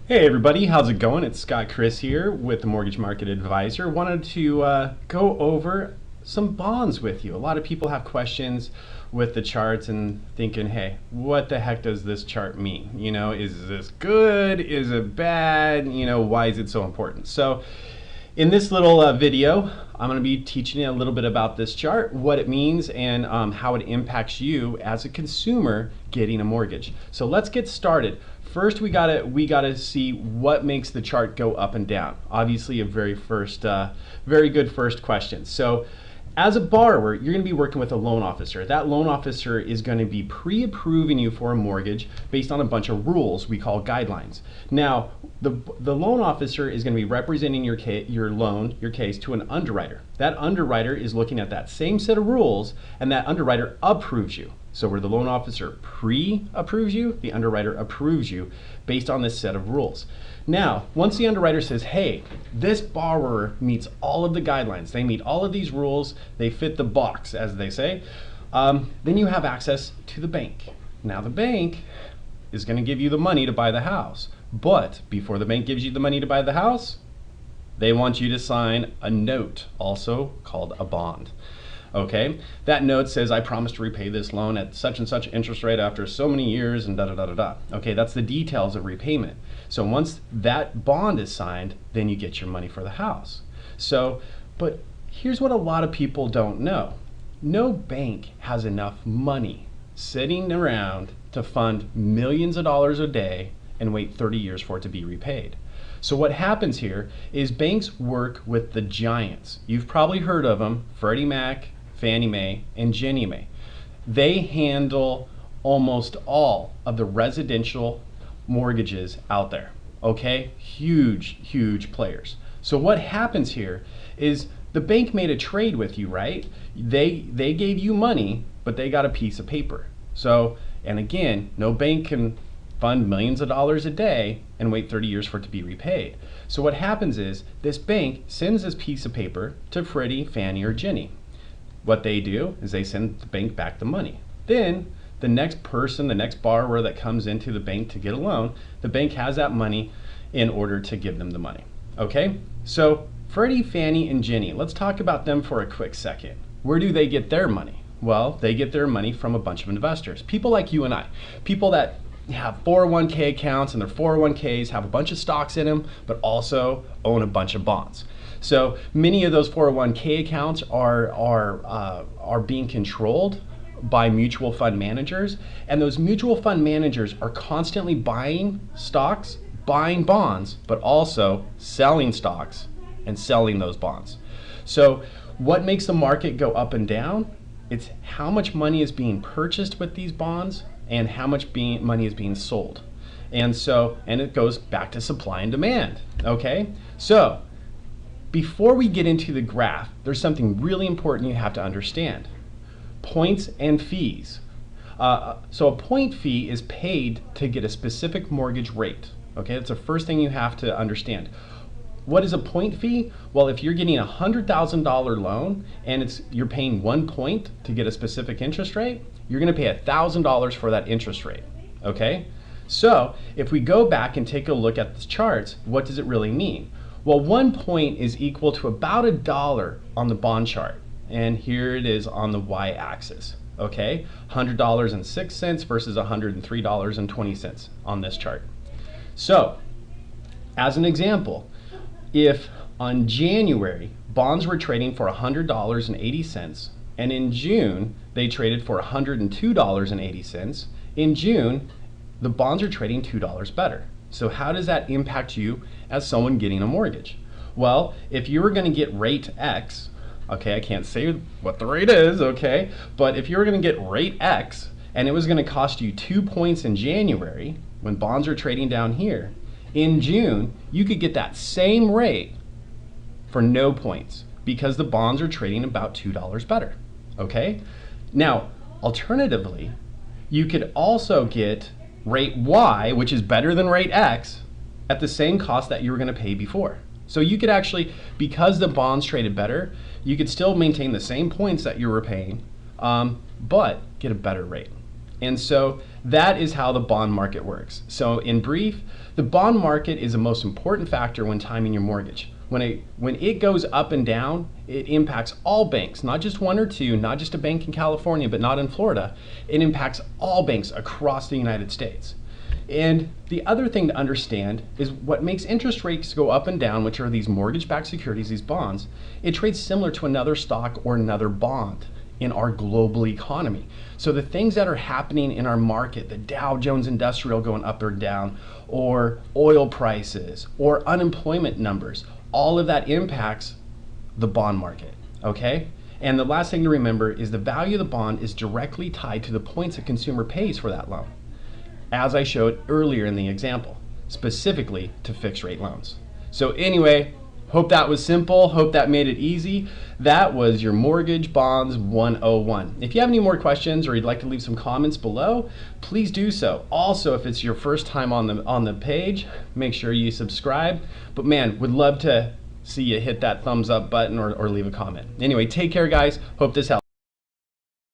Hey everybody, how's it going? It's Scott Chris here with the Mortgage Market Advisor. Wanted to go over some bonds with you. A lot of people have questions with the charts and thinking, hey, what the heck does this chart mean? You know, is this good? Is it bad? You know, why is it so important? So in this little video, I'm going to be teaching you a little bit about this chart, what it means, and how it impacts you as a consumer getting a mortgage. So let's get started. First, we gotta see what makes the chart go up and down. Obviously, a very good first question. So, as a borrower, you're going to be working with a loan officer. That loan officer is going to be pre-approving you for a mortgage based on a bunch of rules we call guidelines. Now, the loan officer is going to be representing your case to an underwriter. That underwriter is looking at that same set of rules, and that underwriter approves you. So where the loan officer pre-approves you, the underwriter approves you based on this set of rules. Now, once the underwriter says, hey, this borrower meets all of the guidelines, they meet all of these rules, they fit the box, as they say, then you have access to the bank. Now the bank is going to give you the money to buy the house. But before the bank gives you the money to buy the house, they want you to sign a note, also called a bond. Okay, that note says, I promise to repay this loan at such and such interest rate after so many years and da da da da da. Okay, that's the details of repayment. So once that bond is signed, then you get your money for the house. So, but here's what a lot of people don't know. No bank has enough money sitting around to fund millions of dollars a day and wait 30 years for it to be repaid. So what happens here is banks work with the giants. You've probably heard of them, Freddie Mac, Fannie Mae, and Ginnie Mae. They handle almost all of the residential mortgages out there. Okay, huge players. So what happens here is the bank made a trade with you, right? They gave you money, but they got a piece of paper. So, and again, no bank can fund millions of dollars a day and wait 30 years for it to be repaid. So what happens is this bank sends this piece of paper to Freddie, Fannie, or Ginnie. What they do is they send the bank back the money. Then the next person, the next borrower that comes into the bank to get a loan, the bank has that money in order to give them the money. Okay, so Freddie, Fannie, and Ginnie, let's talk about them for a quick second. Where do they get their money? Well, they get their money from a bunch of investors, people like you and I, people that have 401k accounts, and their 401ks have a bunch of stocks in them, but also own a bunch of bonds. So many of those 401k accounts are being controlled by mutual fund managers, and those mutual fund managers are constantly buying stocks, buying bonds, but also selling stocks and selling those bonds. So what makes the market go up and down? It's how much money is being purchased with these bonds and how much money is being sold. And it goes back to supply and demand, okay? So before we get into the graph, there's something really important you have to understand. Points and fees. So a point fee is paid to get a specific mortgage rate, okay? That's the first thing you have to understand. What is a point fee? Well, if you're getting a $100,000 loan and you're paying 1 point to get a specific interest rate, you're going to pay $1,000 for that interest rate, okay? So if we go back and take a look at the charts, what does it really mean? Well, 1 point is equal to about $1 on the bond chart, and here it is on the y-axis, okay? $100.06 versus $103.20 on this chart. So, as an example, if on January bonds were trading for $100.80, and in June they traded for $102.80, in June the bonds are trading $2 better. So how does that impact you as someone getting a mortgage? Well, if you were going to get rate X, okay, I can't say what the rate is, okay, but if you were going to get rate X and it was going to cost you 2 points in January when bonds are trading down here, in June you could get that same rate for no points because the bonds are trading about $2 better, okay? Now, alternatively, you could also get rate Y, which is better than rate X, at the same cost that you were going to pay before. So you could actually, because the bonds traded better, you could still maintain the same points that you were paying, but get a better rate. And so that is how the bond market works. So in brief, the bond market is the most important factor when timing your mortgage. When it goes up and down, it impacts all banks, not just one or two, not just a bank in California, but not in Florida. It impacts all banks across the United States. And the other thing to understand is what makes interest rates go up and down, which are these mortgage-backed securities, these bonds, it trades similar to another stock or another bond in our global economy. So the things that are happening in our market, the Dow Jones Industrial going up or down, or oil prices, or unemployment numbers, all of that impacts the bond market, okay? And the last thing to remember is the value of the bond is directly tied to the points a consumer pays for that loan, as I showed earlier in the example, specifically to fixed rate loans. So anyway, hope that was simple, hope that made it easy. That was your Mortgage Bonds 101. If you have any more questions or you'd like to leave some comments below, please do so. Also, if it's your first time on the page, make sure you subscribe. But man, would love to see you hit that thumbs up button or leave a comment. Anyway, take care guys, hope this helps.